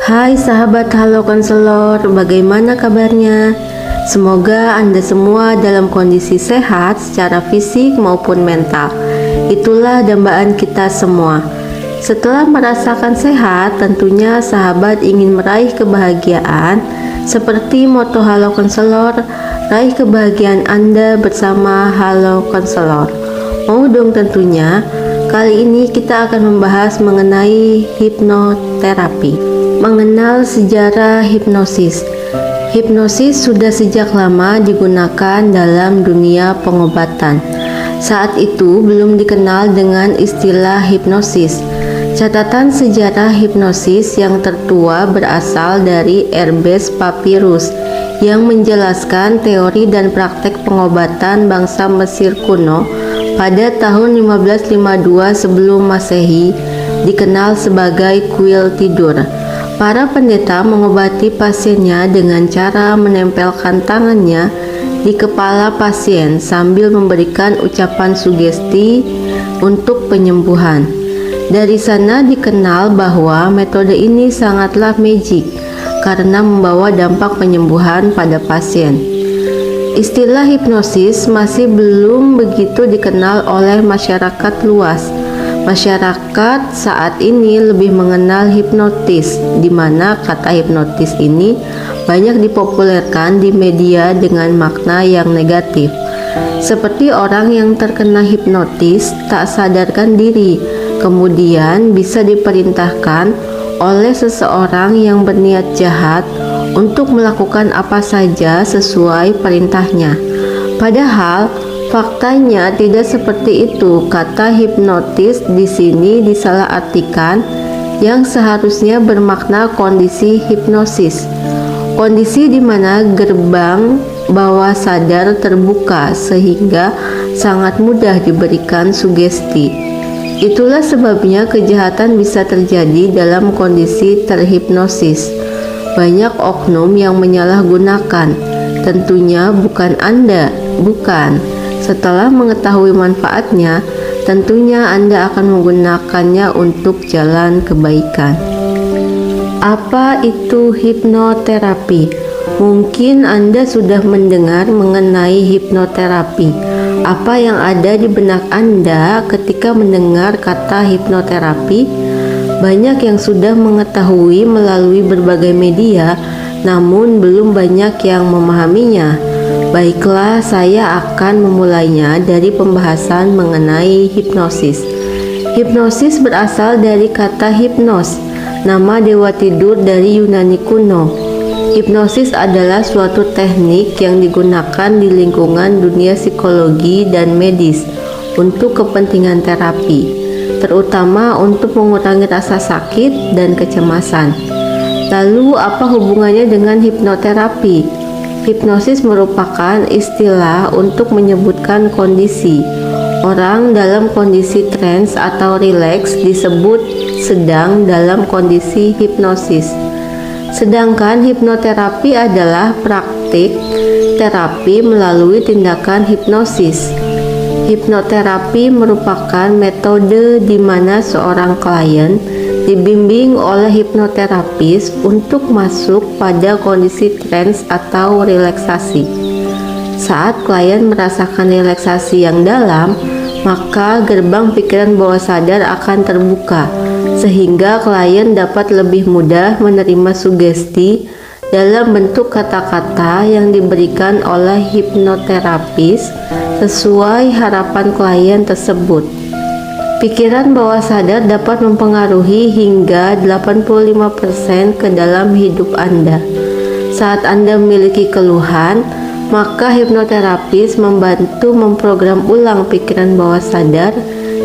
Hai sahabat Halo Konselor, bagaimana kabarnya? Semoga Anda semua dalam kondisi sehat secara fisik maupun mental. Itulah dambaan kita semua. Setelah merasakan sehat, tentunya sahabat ingin meraih kebahagiaan. Seperti moto Halo Konselor, raih kebahagiaan Anda bersama Halo Konselor. Mau dong tentunya. Kali ini kita akan membahas mengenai hipnoterapi. Mengenal sejarah hipnosis. Hipnosis sudah sejak lama digunakan dalam dunia pengobatan. Saat itu belum dikenal dengan istilah hipnosis. Catatan sejarah hipnosis yang tertua berasal dari Herbes Papyrus yang menjelaskan teori dan praktek pengobatan bangsa Mesir kuno pada tahun 1552 sebelum Masehi, dikenal sebagai kuil tidur. Para pendeta mengobati pasiennya dengan cara menempelkan tangannya di kepala pasien sambil memberikan ucapan sugesti untuk penyembuhan. Dari sana dikenal bahwa metode ini sangatlah magic karena membawa dampak penyembuhan pada pasien. Istilah hipnosis masih belum begitu dikenal oleh masyarakat luas. Masyarakat saat ini lebih mengenal hipnotis, di mana kata hipnotis ini banyak dipopulerkan di media dengan makna yang negatif. Seperti orang yang terkena hipnotis tak sadarkan diri, kemudian bisa diperintahkan oleh seseorang yang berniat jahat untuk melakukan apa saja sesuai perintahnya. Padahal faktanya tidak seperti itu. Kata hipnotis di sini disalahartikan yang seharusnya bermakna kondisi hipnosis. Kondisi di mana gerbang bawah sadar terbuka sehingga sangat mudah diberikan sugesti. Itulah sebabnya kejahatan bisa terjadi dalam kondisi terhipnosis. Banyak oknum yang menyalahgunakan. Tentunya bukan Anda, bukan. Setelah mengetahui manfaatnya, tentunya Anda akan menggunakannya untuk jalan kebaikan. Apa itu hipnoterapi? Mungkin Anda sudah mendengar mengenai hipnoterapi. Apa yang ada di benak Anda ketika mendengar kata hipnoterapi? Banyak yang sudah mengetahui melalui berbagai media, namun belum banyak yang memahaminya. Baiklah, saya akan memulainya dari pembahasan mengenai hipnosis. Hipnosis berasal dari kata hipnos, nama dewa tidur dari Yunani kuno. Hipnosis adalah suatu teknik yang digunakan di lingkungan dunia psikologi dan medis untuk kepentingan terapi, terutama untuk mengurangi rasa sakit dan kecemasan. Lalu apa hubungannya dengan hipnoterapi? Hipnosis merupakan istilah untuk menyebutkan kondisi orang dalam kondisi trance atau rileks disebut sedang dalam kondisi hipnosis. Sedangkan hipnoterapi adalah praktik terapi melalui tindakan hipnosis. Hipnoterapi merupakan metode di mana seorang klien dibimbing oleh hipnoterapis untuk masuk pada kondisi trance atau relaksasi. Saat klien merasakan relaksasi yang dalam, maka gerbang pikiran bawah sadar akan terbuka, sehingga klien dapat lebih mudah menerima sugesti dalam bentuk kata-kata yang diberikan oleh hipnoterapis sesuai harapan klien tersebut. Pikiran bawah sadar dapat mempengaruhi hingga 85% ke dalam hidup Anda. Saat Anda memiliki keluhan, maka hipnoterapis membantu memprogram ulang pikiran bawah sadar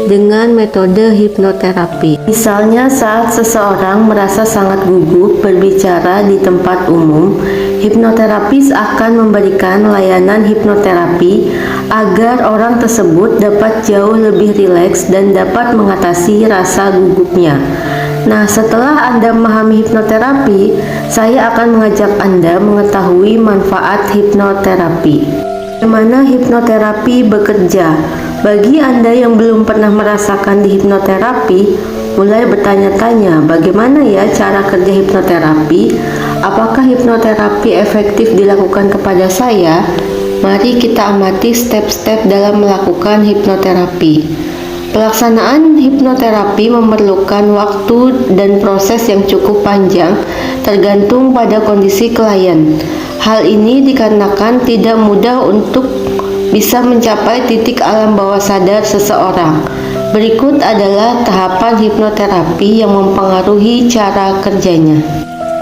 dengan metode hipnoterapi. Misalnya saat seseorang merasa sangat gugup berbicara di tempat umum, hipnoterapis akan memberikan layanan hipnoterapi agar orang tersebut dapat jauh lebih rileks dan dapat mengatasi rasa gugupnya. Nah, setelah Anda memahami hipnoterapi, saya akan mengajak Anda mengetahui manfaat hipnoterapi. Bagaimana hipnoterapi bekerja? Bagi Anda yang belum pernah merasakan di hipnoterapi, mulai bertanya-tanya bagaimana ya cara kerja hipnoterapi? Apakah hipnoterapi efektif dilakukan kepada saya? Mari kita amati step-step dalam melakukan hipnoterapi. Pelaksanaan hipnoterapi memerlukan waktu dan proses yang cukup panjang, tergantung pada kondisi klien. Hal ini dikarenakan tidak mudah untuk bisa mencapai titik alam bawah sadar seseorang. Berikut adalah tahapan hipnoterapi yang mempengaruhi cara kerjanya.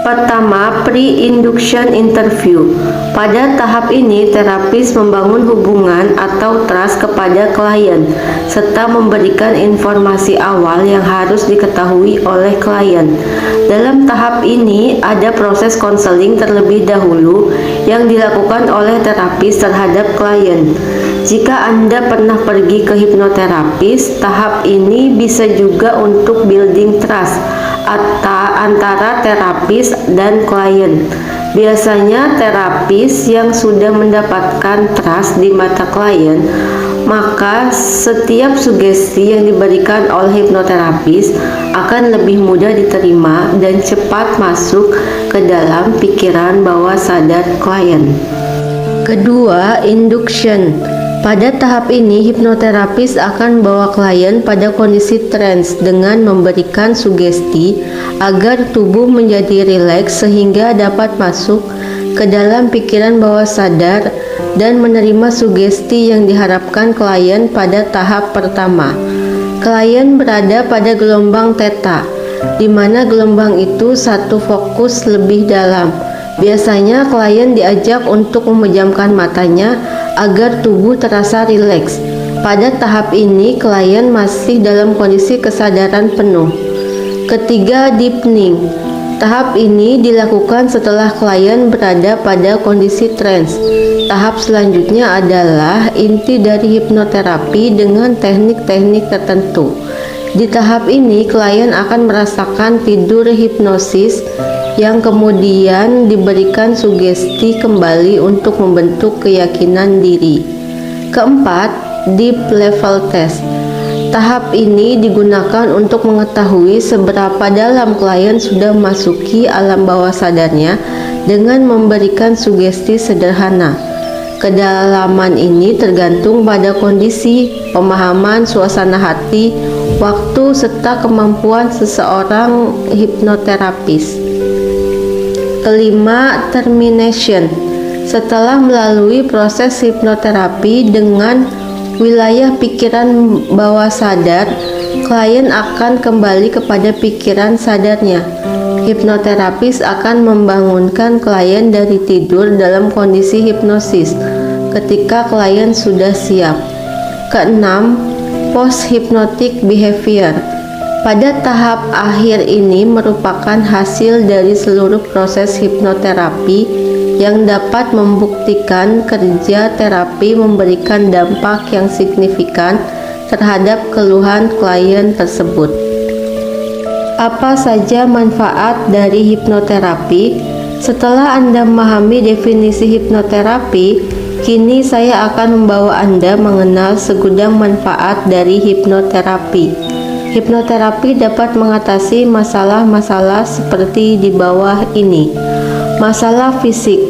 Pertama, pre-induction interview. Pada tahap ini, terapis membangun hubungan atau trust kepada klien, serta memberikan informasi awal yang harus diketahui oleh klien. Dalam tahap ini, ada proses konseling terlebih dahulu yang dilakukan oleh terapis terhadap klien. Jika Anda pernah pergi ke hipnoterapis, tahap ini bisa juga untuk building trust antara terapis dan klien. Biasanya terapis yang sudah mendapatkan trust di mata klien, maka setiap sugesti yang diberikan oleh hipnoterapis akan lebih mudah diterima dan cepat masuk ke dalam pikiran bawah sadar klien. Kedua, induction. Pada tahap ini, hipnoterapis akan membawa klien pada kondisi trance dengan memberikan sugesti agar tubuh menjadi rileks sehingga dapat masuk ke dalam pikiran bawah sadar dan menerima sugesti yang diharapkan klien pada tahap pertama. Klien berada pada gelombang theta, di mana gelombang itu satu fokus lebih dalam. Biasanya klien diajak untuk memejamkan matanya agar tubuh terasa rileks. Pada tahap ini, klien masih dalam kondisi kesadaran penuh. Ketiga, deepening. Tahap ini dilakukan setelah klien berada pada kondisi trance. Tahap selanjutnya adalah inti dari hipnoterapi dengan teknik-teknik tertentu. Di tahap ini, klien akan merasakan tidur hipnosis yang kemudian diberikan sugesti kembali untuk membentuk keyakinan diri. Keempat, deep level test. Tahap ini digunakan untuk mengetahui seberapa dalam klien sudah memasuki alam bawah sadarnya dengan memberikan sugesti sederhana. Kedalaman ini tergantung pada kondisi, pemahaman, suasana hati, waktu, serta kemampuan seseorang hipnoterapis. Kelima, termination. Setelah melalui proses hipnoterapi dengan wilayah pikiran bawah sadar, klien akan kembali kepada pikiran sadarnya. Hipnoterapis akan membangunkan klien dari tidur dalam kondisi hipnosis ketika klien sudah siap. Keenam, post-hypnotic behavior. Pada tahap akhir ini merupakan hasil dari seluruh proses hipnoterapi yang dapat membuktikan kerja terapi memberikan dampak yang signifikan terhadap keluhan klien tersebut. Apa saja manfaat dari hipnoterapi? Setelah Anda memahami definisi hipnoterapi, kini saya akan membawa Anda mengenal segudang manfaat dari hipnoterapi. Hipnoterapi dapat mengatasi masalah-masalah seperti di bawah ini. Masalah fisik.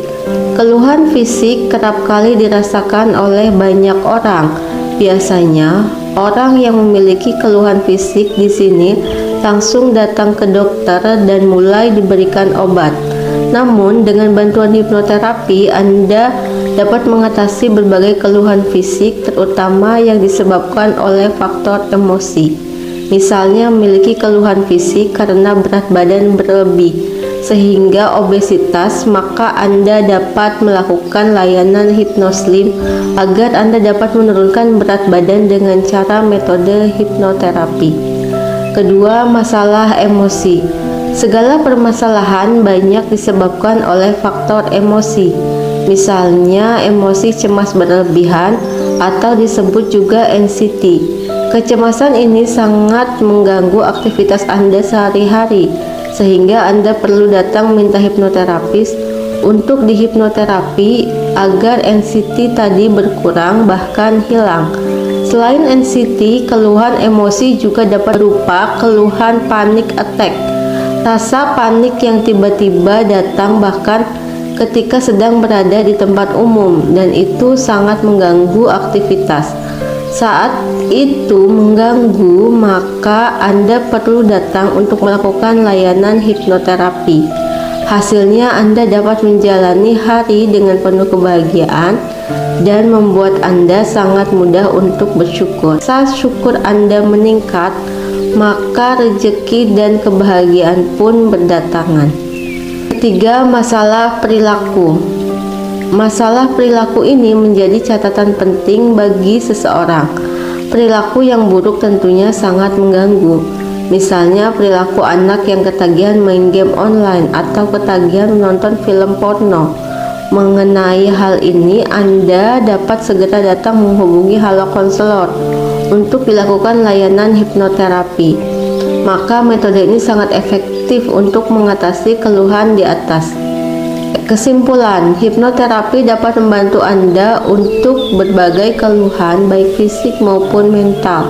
Keluhan fisik kerap kali dirasakan oleh banyak orang. Biasanya, orang yang memiliki keluhan fisik di sini langsung datang ke dokter dan mulai diberikan obat. Namun, dengan bantuan hipnoterapi, Anda dapat mengatasi berbagai keluhan fisik, terutama yang disebabkan oleh faktor emosi. Misalnya memiliki keluhan fisik karena berat badan berlebih sehingga obesitas, maka Anda dapat melakukan layanan hipnoslim agar Anda dapat menurunkan berat badan dengan cara metode hipnoterapi. Kedua, masalah emosi. Segala permasalahan banyak disebabkan oleh faktor emosi. Misalnya emosi cemas berlebihan atau disebut juga anxiety. Kecemasan ini sangat mengganggu aktivitas Anda sehari-hari, sehingga Anda perlu datang minta hipnoterapis untuk dihipnoterapi agar anxiety tadi berkurang bahkan hilang. Selain anxiety, keluhan emosi juga dapat berupa keluhan panic attack. Rasa panik yang tiba-tiba datang bahkan ketika sedang berada di tempat umum, dan itu sangat mengganggu aktivitas. Saat itu mengganggu, maka Anda perlu datang untuk melakukan layanan hipnoterapi. Hasilnya Anda dapat menjalani hari dengan penuh kebahagiaan dan membuat Anda sangat mudah untuk bersyukur. Saat syukur Anda meningkat, maka rezeki dan kebahagiaan pun berdatangan. Ketiga, masalah perilaku. Masalah perilaku ini menjadi catatan penting bagi seseorang. Perilaku yang buruk tentunya sangat mengganggu. Misalnya perilaku anak yang ketagihan main game online atau ketagihan menonton film porno. Mengenai hal ini, Anda dapat segera datang menghubungi Halo Konselor untuk dilakukan layanan hipnoterapi. Maka metode ini sangat efektif untuk mengatasi keluhan di atas. Kesimpulan, hipnoterapi dapat membantu Anda untuk berbagai keluhan baik fisik maupun mental.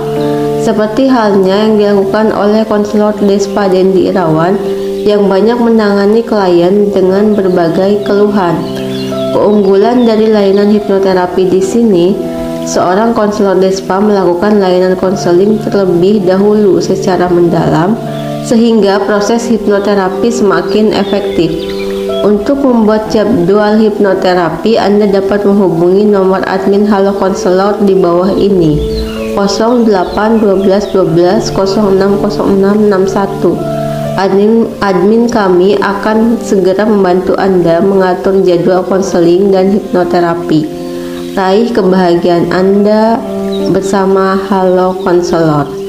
Seperti halnya yang dilakukan oleh konselor Despa Dendi Irawan yang banyak menangani klien dengan berbagai keluhan. Keunggulan dari layanan hipnoterapi di sini, seorang konselor Despa melakukan layanan konseling terlebih dahulu secara mendalam sehingga proses hipnoterapi semakin efektif. Untuk membuat jadwal hipnoterapi, Anda dapat menghubungi nomor admin Halo Konselor di bawah ini: 08 12 12 06 06 61. Admin kami akan segera membantu Anda mengatur jadwal konseling dan hipnoterapi. Raih kebahagiaan Anda bersama Halo Konselor.